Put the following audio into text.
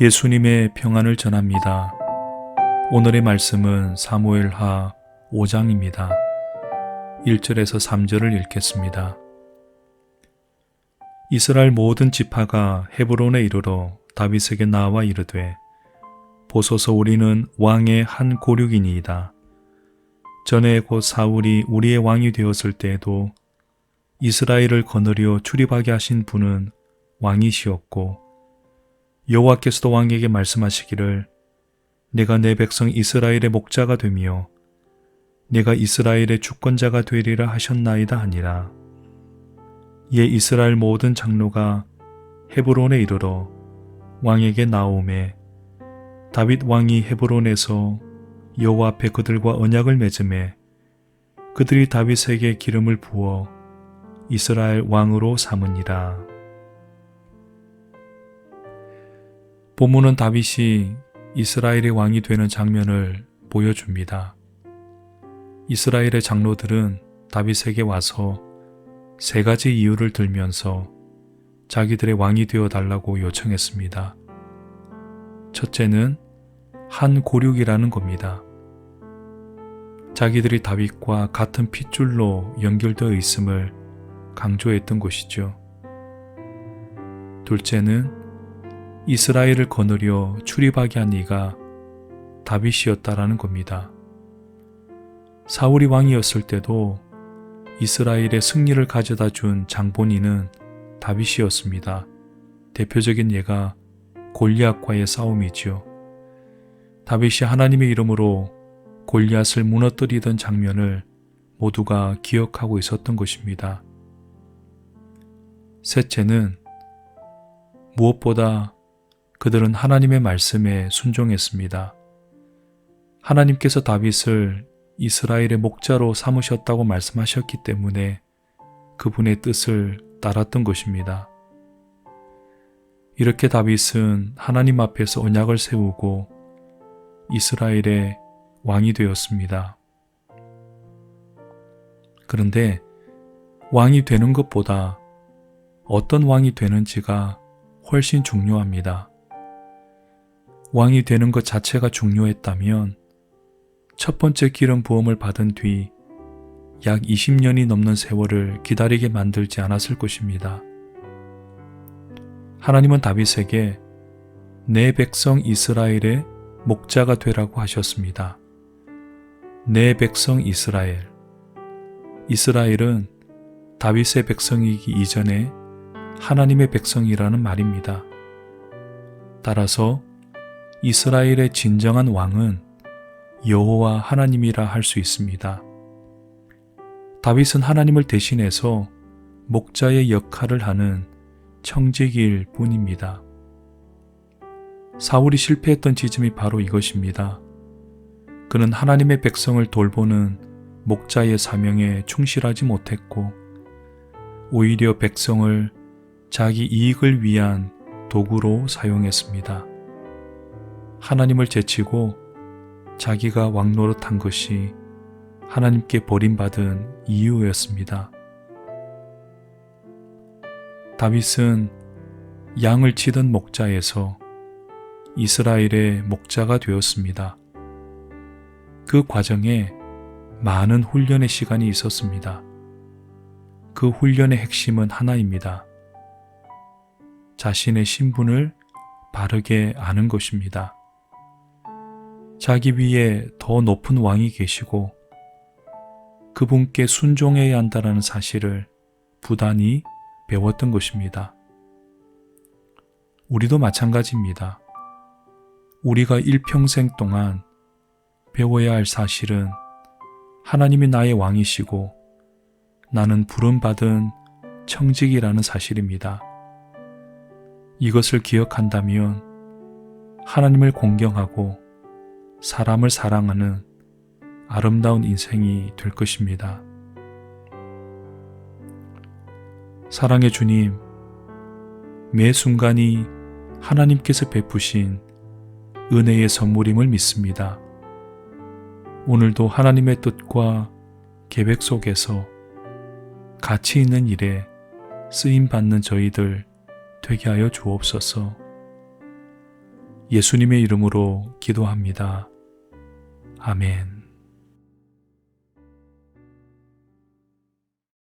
예수님의 평안을 전합니다. 오늘의 말씀은 사무엘하 5장입니다. 1절에서 3절을 읽겠습니다. 이스라엘 모든 지파가 헤브론에 이르러 다윗에게 나와 이르되 보소서 우리는 왕의 한 고륙이니이다. 전에 곧 사울이 우리의 왕이 되었을 때에도 이스라엘을 거느려 출입하게 하신 분은 왕이시었고 여호와께서도 왕에게 말씀하시기를 내가 내 백성 이스라엘의 목자가 되며 내가 이스라엘의 주권자가 되리라 하셨나이다 하니라. 이에 이스라엘 모든 장로가 헤브론에 이르러 왕에게 나오매 다윗 왕이 헤브론에서 여호와 앞에 그들과 언약을 맺음에 그들이 다윗에게 기름을 부어 이스라엘 왕으로 삼으니라. 본문은 다윗이 이스라엘의 왕이 되는 장면을 보여줍니다. 이스라엘의 장로들은 다윗에게 와서 세 가지 이유를 들면서 자기들의 왕이 되어 달라고 요청했습니다. 첫째는 한 고륙이라는 겁니다. 자기들이 다윗과 같은 핏줄로 연결되어 있음을 강조했던 것이죠. 둘째는 이스라엘을 거느려 출입하게 한 이가 다윗이었다라는 겁니다. 사울이 왕이었을 때도 이스라엘의 승리를 가져다 준 장본인은 다윗이었습니다. 대표적인 예가 골리앗과의 싸움이지요. 다윗이 하나님의 이름으로 골리앗을 무너뜨리던 장면을 모두가 기억하고 있었던 것입니다. 셋째는 무엇보다 그들은 하나님의 말씀에 순종했습니다. 하나님께서 다윗을 이스라엘의 목자로 삼으셨다고 말씀하셨기 때문에 그분의 뜻을 따랐던 것입니다. 이렇게 다윗은 하나님 앞에서 언약을 세우고 이스라엘의 왕이 되었습니다. 그런데 왕이 되는 것보다 어떤 왕이 되는지가 훨씬 중요합니다. 왕이 되는 것 자체가 중요했다면 첫 번째 기름 부음을 받은 뒤 약 20년이 넘는 세월을 기다리게 만들지 않았을 것입니다. 하나님은 다윗에게 내 백성 이스라엘의 목자가 되라고 하셨습니다. 내 백성 이스라엘. 이스라엘은 다윗의 백성이기 이전에 하나님의 백성이라는 말입니다. 따라서 이스라엘의 진정한 왕은 여호와 하나님이라 할 수 있습니다. 다윗은 하나님을 대신해서 목자의 역할을 하는 청지기일 뿐입니다. 사울이 실패했던 지점이 바로 이것입니다. 그는 하나님의 백성을 돌보는 목자의 사명에 충실하지 못했고 오히려 백성을 자기 이익을 위한 도구로 사용했습니다. 하나님을 제치고 자기가 왕노릇한 것이 하나님께 버림받은 이유였습니다. 다윗은 양을 치던 목자에서 이스라엘의 목자가 되었습니다. 그 과정에 많은 훈련의 시간이 있었습니다. 그 훈련의 핵심은 하나입니다. 자신의 신분을 바르게 아는 것입니다. 자기 위에 더 높은 왕이 계시고 그분께 순종해야 한다는 사실을 부단히 배웠던 것입니다. 우리도 마찬가지입니다. 우리가 일평생 동안 배워야 할 사실은 하나님이 나의 왕이시고 나는 부름받은 청직이라는 사실입니다. 이것을 기억한다면 하나님을 공경하고 사람을 사랑하는 아름다운 인생이 될 것입니다. 사랑의 주님, 매 순간이 하나님께서 베푸신 은혜의 선물임을 믿습니다. 오늘도 하나님의 뜻과 계획 속에서 가치 있는 일에 쓰임받는 저희들 되게 하여 주옵소서. 예수님의 이름으로 기도합니다. 아멘.